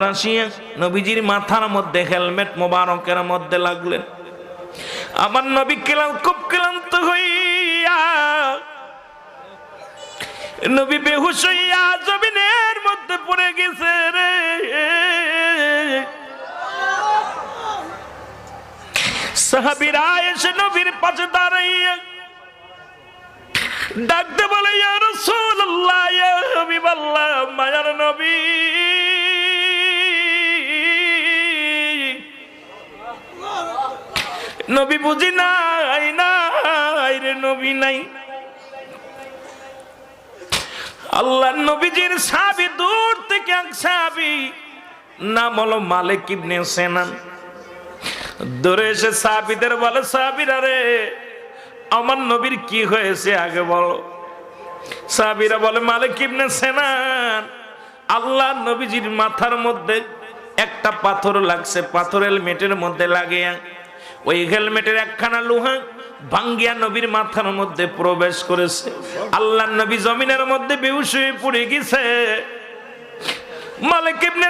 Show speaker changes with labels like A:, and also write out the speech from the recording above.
A: Russia নবীজির মাথার মধ্যে হেলমেট মোবারকের মধ্যে লাগলেন। আমার নবী খুব ক্লান্ত হইয়া নবী বেহুশ হইয়া জমিনের মধ্যে পড়ে গেছে রে। সাহাবীরা এসে নবীর পাশে দাঁড়াইয়া ডাকতে বলে, ইয়া রাসূলুল্লাহ, ইয়া হাবিবাল্লাহ, মায়ার নবী, নবী বুঝি নাই, নাই রে নবী নাই। আল্লাহ নবীজির সাহাবী দূর থেকে এক সাহাবী নাম হলো মালিক ইবনে সিনান দূরে এসে সাহাবীদের বলে, সাহাবীরা রে, আমার নবীর কি হয়েছে আগে বলো। সাহাবীরা বলে, মালিক ইবনে সিনান, আল্লাহ নবীজির মাথার মধ্যে একটা পাথর লাগছে, পাথর হেলমেটের মধ্যে লাগিয়া ওই হেলমেটের একখানা লোহা ভাঙ্গিয়া নবীর মাথার মধ্যে প্রবেশ করেছে। আল্লাহ নবী জমিনের মধ্যে বেহুশ হয়ে পড়ে গেছে। মালিক ইবনে